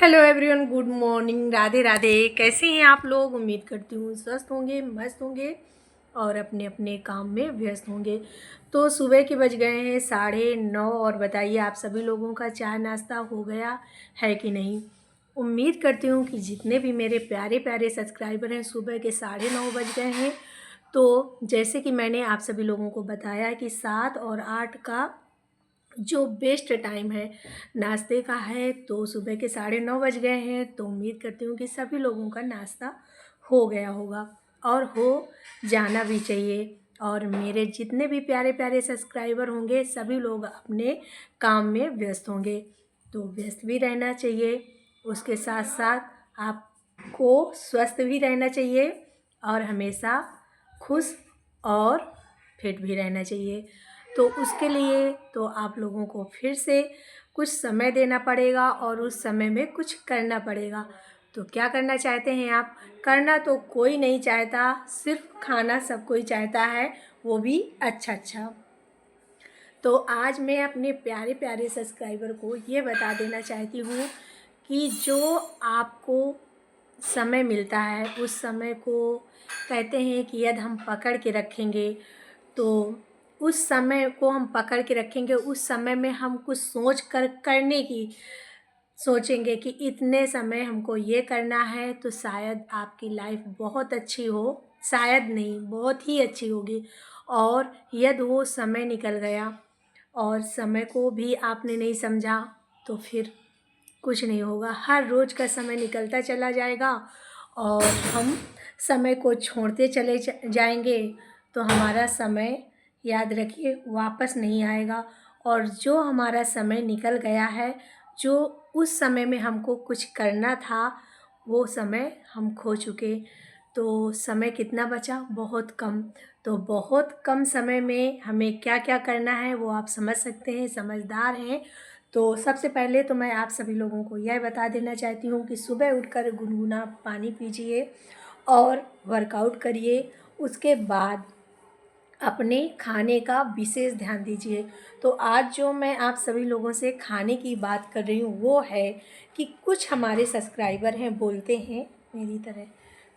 Hello everyone, good morning, Radhe Radhe. कैसे हैं आप लोग? उम्मीद करती हूँ स्वस्थ होंगे, मस्त होंगे और अपने अपने काम में व्यस्त होंगे। तो सुबह के बज गए हैं 9:30 और बताइए आप सभी लोगों का चाय नाश्ता हो गया है कि नहीं। उम्मीद करती हूँ कि जितने भी मेरे प्यारे प्यारे सब्सक्राइबर हैं, सुबह के 9:30 बज गए हैं। तो जैसे कि मैंने आप सभी लोगों को बताया कि 7 और 8 का जो बेस्ट टाइम है नाश्ते का है, तो सुबह के 9:30 बज गए हैं। तो उम्मीद करती हूँ कि सभी लोगों का नाश्ता हो गया होगा और हो जाना भी चाहिए। और मेरे जितने भी प्यारे प्यारे सब्सक्राइबर होंगे, सभी लोग अपने काम में व्यस्त होंगे। तो व्यस्त भी रहना चाहिए, उसके साथ साथ आपको स्वस्थ भी रहना चाहिए और हमेशा खुश और फिट भी रहना चाहिए। तो उसके लिए तो आप लोगों को फिर से कुछ समय देना पड़ेगा और उस समय में कुछ करना पड़ेगा। तो क्या करना चाहते हैं आप? करना तो कोई नहीं चाहता, सिर्फ खाना सब कोई चाहता है, वो भी अच्छा अच्छा। तो आज मैं अपने प्यारे प्यारे सब्सक्राइबर को ये बता देना चाहती हूँ कि जो आपको समय मिलता है, उस समय को कहते हैं कि यदि हम पकड़ के रखेंगे, तो उस समय को हम पकड़ के रखेंगे, उस समय में हम कुछ सोच कर करने की सोचेंगे कि इतने समय हमको ये करना है, तो शायद आपकी लाइफ बहुत अच्छी हो, शायद नहीं बहुत ही अच्छी होगी। और यदि वो समय निकल गया और समय को भी आपने नहीं समझा, तो फिर कुछ नहीं होगा। हर रोज़ का समय निकलता चला जाएगा और हम समय को छोड़ते चले जाएंगे, तो हमारा समय, याद रखिए, वापस नहीं आएगा। और जो हमारा समय निकल गया है, जो उस समय में हमको कुछ करना था, वो समय हम खो चुके। तो समय कितना बचा? बहुत कम। तो बहुत कम समय में हमें क्या क्या करना है वो आप समझ सकते हैं, समझदार हैं। तो सबसे पहले तो मैं आप सभी लोगों को यह बता देना चाहती हूँ कि सुबह उठकर गुनगुना पानी पीजिए और वर्कआउट करिए। उसके बाद अपने खाने का विशेष ध्यान दीजिए। तो आज जो मैं आप सभी लोगों से खाने की बात कर रही हूँ वो है कि कुछ हमारे सब्सक्राइबर हैं, बोलते हैं मेरी तरह,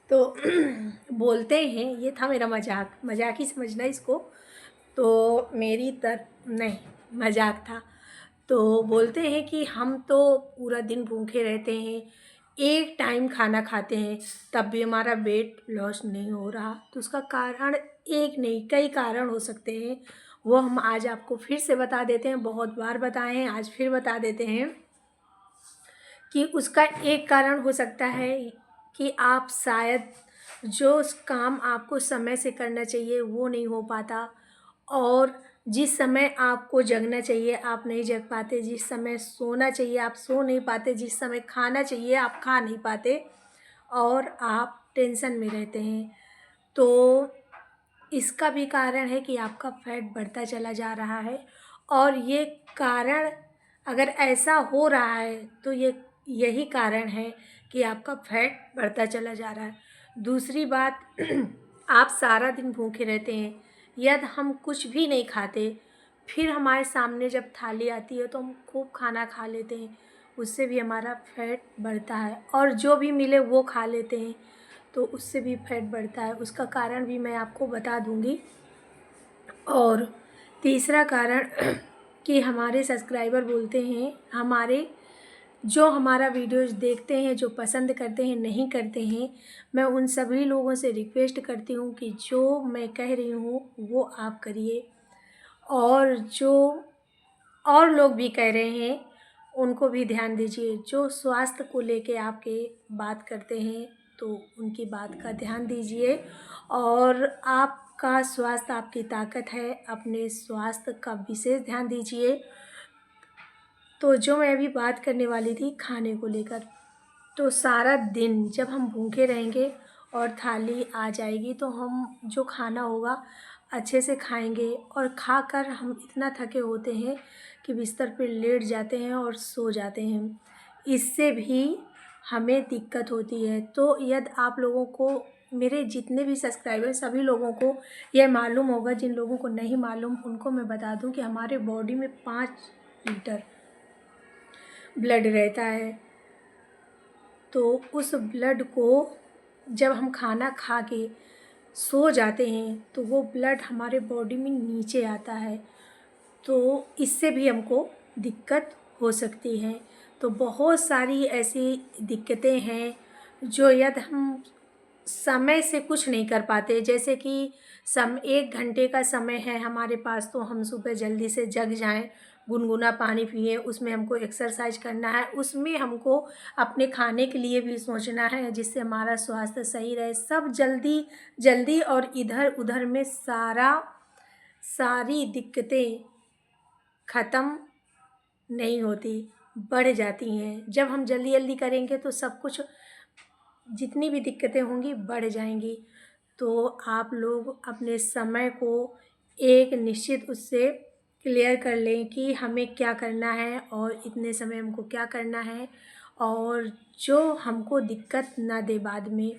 तो बोलते हैं, ये था मेरा मजाक, मजाक ही समझना इसको। तो मेरी नहीं, मजाक था। तो बोलते हैं कि हम तो पूरा दिन भूखे रहते हैं, एक टाइम खाना खाते हैं, तब भी हमारा वेट लॉस नहीं हो रहा। तो उसका कारण एक नहीं, कई कारण हो सकते हैं। वो हम आज आपको फिर से बता देते हैं, बहुत बार बताए हैं, आज फिर बता देते हैं कि उसका एक कारण हो सकता है कि आप शायद जो उस काम आपको समय से करना चाहिए वो नहीं हो पाता, और जिस समय आपको जगना चाहिए आप नहीं जग पाते, जिस समय सोना चाहिए आप सो नहीं पाते, जिस समय खाना चाहिए आप खा नहीं पाते और आप टेंशन में रहते हैं। तो इसका भी कारण है कि आपका फैट बढ़ता चला जा रहा है। और ये कारण, अगर ऐसा हो रहा है, तो यही कारण है कि आपका फैट बढ़ता चला जा रहा है। दूसरी बात, आप सारा दिन भूखे रहते हैं, यदि हम कुछ भी नहीं खाते, फिर हमारे सामने जब थाली आती है तो हम खूब खाना खा लेते हैं, उससे भी हमारा फैट बढ़ता है। और जो भी मिले वो खा लेते हैं, तो उससे भी फैट बढ़ता है। उसका कारण भी मैं आपको बता दूंगी। और तीसरा कारण कि हमारे सब्सक्राइबर बोलते हैं, जो हमारा वीडियोज़ देखते हैं, जो पसंद करते हैं, नहीं करते हैं, मैं उन सभी लोगों से रिक्वेस्ट करती हूँ कि जो मैं कह रही हूँ वो आप करिए, और जो और लोग भी कह रहे हैं उनको भी ध्यान दीजिए। जो स्वास्थ्य को लेके आपके बात करते हैं, तो उनकी बात का ध्यान दीजिए। और आपका स्वास्थ्य आपकी ताकत है, अपने स्वास्थ्य का विशेष ध्यान दीजिए। तो जो मैं अभी बात करने वाली थी खाने को लेकर, तो सारा दिन जब हम भूखे रहेंगे और थाली आ जाएगी, तो हम जो खाना होगा अच्छे से खाएंगे, और खाकर हम इतना थके होते हैं कि बिस्तर पर लेट जाते हैं और सो जाते हैं। इससे भी हमें दिक्कत होती है। तो यदि आप लोगों को, मेरे जितने भी सब्सक्राइबर, सभी लोगों को यह मालूम होगा, जिन लोगों को नहीं मालूम उनको मैं बता दूं कि हमारे बॉडी में 5 लीटर ब्लड रहता है। तो उस ब्लड को जब हम खाना खा के सो जाते हैं तो वो ब्लड हमारे बॉडी में नीचे आता है, तो इससे भी हमको दिक्कत हो सकती है। तो बहुत सारी ऐसी दिक्कतें हैं जो यदि हम समय से कुछ नहीं कर पाते, जैसे कि 1 घंटे का समय है हमारे पास, तो हम सुबह जल्दी से जग जाएं, गुनगुना पानी पिए, उसमें हमको एक्सरसाइज करना है, उसमें हमको अपने खाने के लिए भी सोचना है जिससे हमारा स्वास्थ्य सही रहे। सब जल्दी जल्दी और इधर उधर में सारी दिक्कतें ख़त्म नहीं होती, बढ़ जाती हैं। जब हम जल्दी जल्दी करेंगे तो सब कुछ, जितनी भी दिक्कतें होंगी बढ़ जाएंगी। तो आप लोग अपने समय को एक निश्चित उससे क्लियर कर लें कि हमें क्या करना है और इतने समय हमको क्या करना है, और जो हमको दिक्कत ना दे बाद में।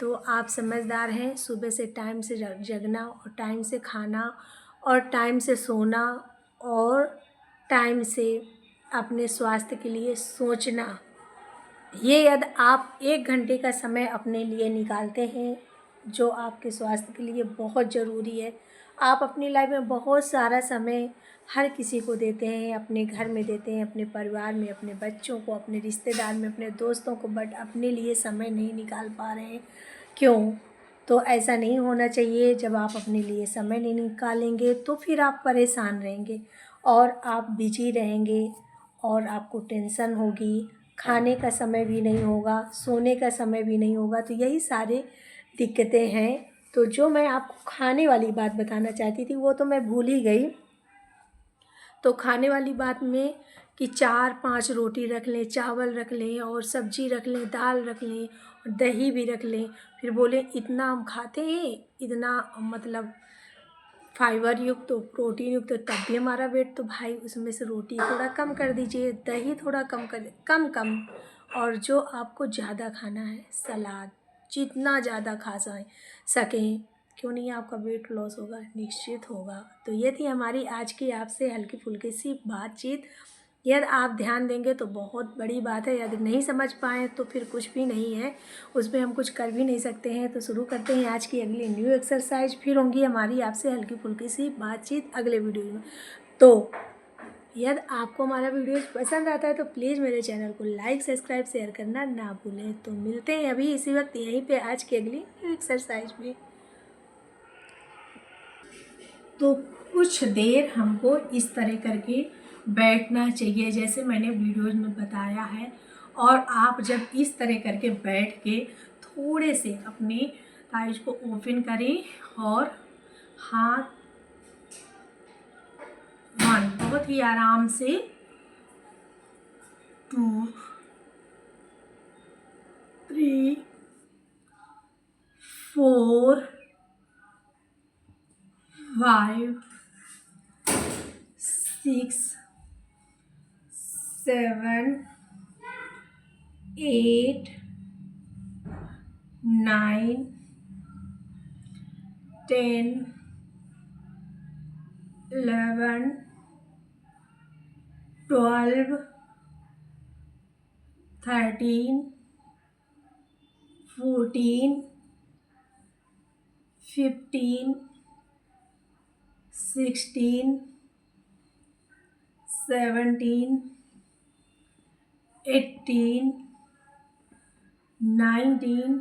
तो आप समझदार हैं, सुबह से टाइम से जगना और टाइम से खाना और टाइम से सोना और टाइम से अपने स्वास्थ्य के लिए सोचना। ये यदि आप 1 घंटे का समय अपने लिए निकालते हैं जो आपके स्वास्थ्य के लिए बहुत ज़रूरी है। आप अपनी लाइफ में बहुत सारा समय हर किसी को देते हैं, अपने घर में देते हैं, अपने परिवार में, अपने बच्चों को, अपने रिश्तेदार में, अपने दोस्तों को, बट अपने लिए समय नहीं निकाल पा रहे हैं। क्यों? तो ऐसा नहीं होना चाहिए। जब आप अपने लिए समय नहीं निकालेंगे तो फिर आप परेशान रहेंगे और आप बिजी रहेंगे और आपको टेंशन होगी, खाने का समय भी नहीं होगा, सोने का समय भी नहीं होगा। तो यही सारे दिक्कतें हैं। तो जो मैं आपको खाने वाली बात बताना चाहती थी वो तो मैं भूल ही गई। तो खाने वाली बात में कि 4-5 रोटी रख लें, चावल रख लें और सब्जी रख लें, दाल रख लें और दही भी रख लें। फिर बोले इतना हम खाते हैं, इतना मतलब फाइबर युक्त तो प्रोटीन युक्त, तो तब भी हमारा वेट, तो भाई उसमें से रोटी थोड़ा कम कर दीजिए, दही थोड़ा कम कर, कम और जो आपको ज़्यादा खाना है सलाद, जितना ज़्यादा खा सकें, क्यों नहीं आपका वेट लॉस होगा, निश्चित होगा। तो ये थी हमारी आज की आपसे हल्की फुल्की सी बातचीत। यदि आप ध्यान देंगे तो बहुत बड़ी बात है, यदि नहीं समझ पाएँ तो फिर कुछ भी नहीं है, उसमें हम कुछ कर भी नहीं सकते हैं। तो शुरू करते हैं आज की अगली न्यू एक्सरसाइज। फिर होंगी हमारी आपसे हल्की फुल्की सी बातचीत अगले वीडियो में। तो यदि आपको हमारा वीडियो पसंद आता है तो प्लीज़ मेरे चैनल को लाइक, सब्सक्राइब, शेयर करना ना भूलें। तो मिलते हैं अभी इसी वक्त यहीं पे आज की अगली न्यू एक्सरसाइज में। तो कुछ देर हमको इस तरह करके बैठना चाहिए जैसे मैंने वीडियोज में बताया है। और आप जब इस तरह करके बैठ के थोड़े से अपने थाइज को ओपन करें और हाथ 1 बहुत ही आराम से, 2, 3, 4, 5, 6, 7, 8, 9, 10, 11, 12, 13, 14, 15, 16, 17, 18, 19,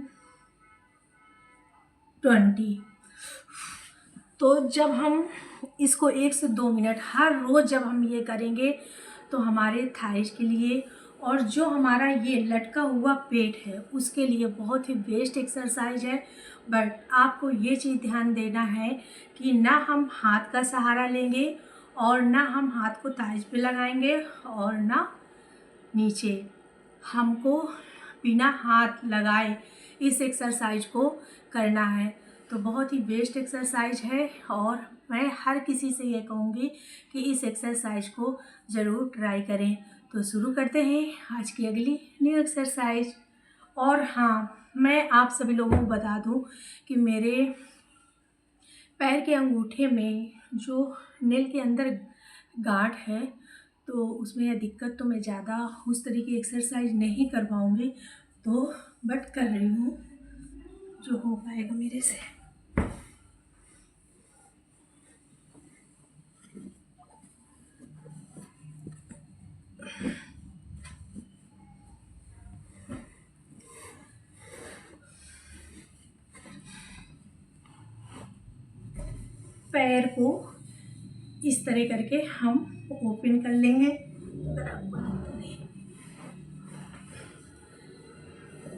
20। तो जब हम इसको 1 से 2 मिनट हर रोज़ जब हम ये करेंगे तो हमारे थाइज के लिए और जो हमारा ये लटका हुआ पेट है उसके लिए बहुत ही बेस्ट एक्सरसाइज है। बट आपको ये चीज़ ध्यान देना है कि ना हम हाथ का सहारा लेंगे और ना हम हाथ को थाइज पे लगाएंगे और ना नीचे। हमको बिना हाथ लगाए इस एक्सरसाइज को करना है। तो बहुत ही बेस्ट एक्सरसाइज है और मैं हर किसी से ये कहूँगी कि इस एक्सरसाइज को ज़रूर ट्राई करें। तो शुरू करते हैं आज की अगली न्यू एक्सरसाइज। और हाँ, मैं आप सभी लोगों को बता दूं कि मेरे पैर के अंगूठे में जो नेल के अंदर गांठ है तो उसमें यह दिक्कत, तो मैं ज़्यादा उस तरीके की एक्सरसाइज नहीं कर पाऊँगी। तो बट कर रही हूँ जो हो पाएगा मेरे से। पैर को इस तरह करके हम ओपन कर लेंगे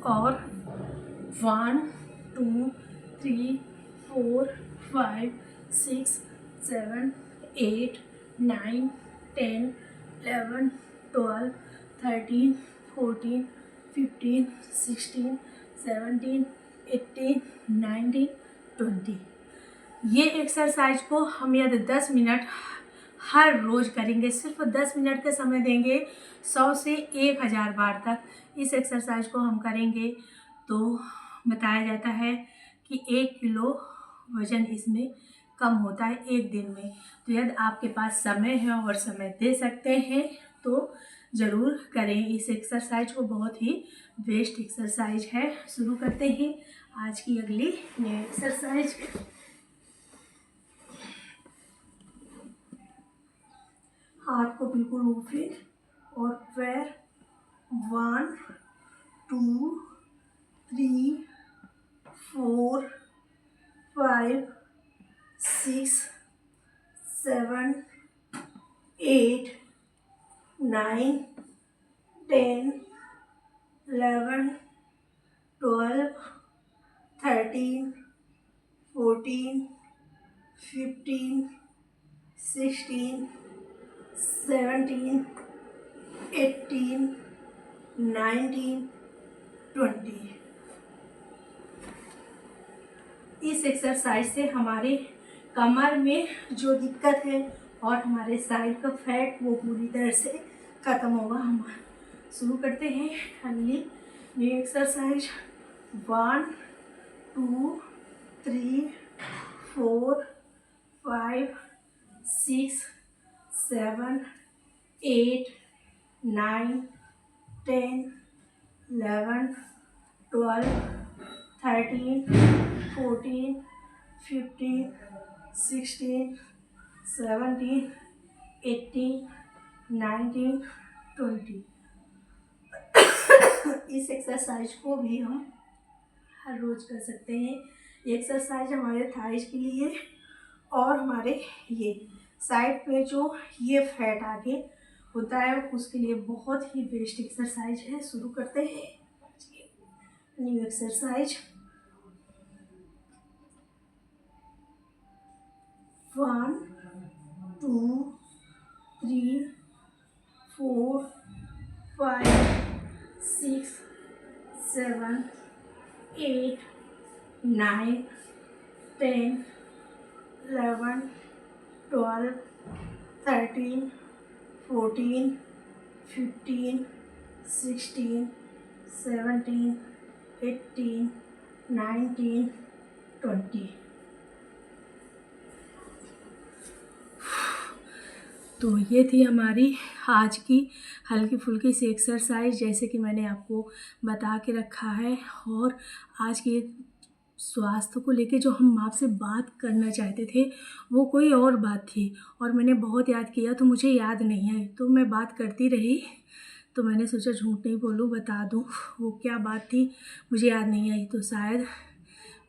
और 1 2 3 4 5 6 7 8 9 10 11 12 13 14 15 16 17 18 19 20। ये एक्सरसाइज को हम यदि 10 मिनट हर रोज़ करेंगे, सिर्फ 10 मिनट का समय देंगे, 100 से 1000 बार तक इस एक्सरसाइज को हम करेंगे तो बताया जाता है कि 1 किलो वज़न इसमें कम होता है एक दिन में। तो यदि आपके पास समय है और समय दे सकते हैं तो ज़रूर करें इस एक्सरसाइज को, बहुत ही बेस्ट एक्सरसाइज है। शुरू करते हैं आज की अगली नई एक्सरसाइज। हाथ को बिल्कुल ओपन और पैर 1 2 3 4 5 6 7 8 9 10 11 12 13 14 15 16 17 18 19 20। इस एक्सरसाइज से हमारे कमर में जो दिक्कत है और हमारे साइड का फैट वो पूरी तरह से ख़त्म होगा। हम शुरू करते हैं अगली न्यू एक्सरसाइज। 1 2 3 4 5 6 7 8 9 10 11 12 13 14 15 16 17 18 19 20। इस एक्सरसाइज को भी हम हर रोज़ कर सकते हैं। ये एक्सरसाइज हमारे थाइज के लिए और हमारे ये साइड पे जो ये फैट आगे होता है उसके लिए बहुत ही बेस्ट एक्सरसाइज है। शुरू करते हैं न्यू एक्सरसाइज। 1 2 3 4 5 6 7 8 9 10 11 12 13 14 15 16 17 18 19 20। तो ये थी हमारी आज की हल्की फुल्की सी एक्सरसाइज, जैसे कि मैंने आपको बता के रखा है। और आज की स्वास्थ्य को लेके जो हम आपसे बात करना चाहते थे वो कोई और बात थी और मैंने बहुत याद किया तो मुझे याद नहीं आई, तो मैं बात करती रही। तो मैंने सोचा झूठ नहीं बोलूँ, बता दूँ वो क्या बात थी। मुझे याद नहीं आई तो शायद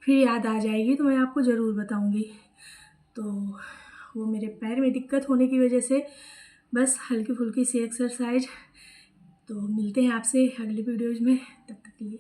फिर याद आ जाएगी तो मैं आपको ज़रूर बताऊँगी। तो वो मेरे पैर में दिक्कत होने की वजह से बस हल्की फुल्की सी एक्सरसाइज। तो मिलते हैं आपसे अगली वीडियोज़ में, तब तक के लिए।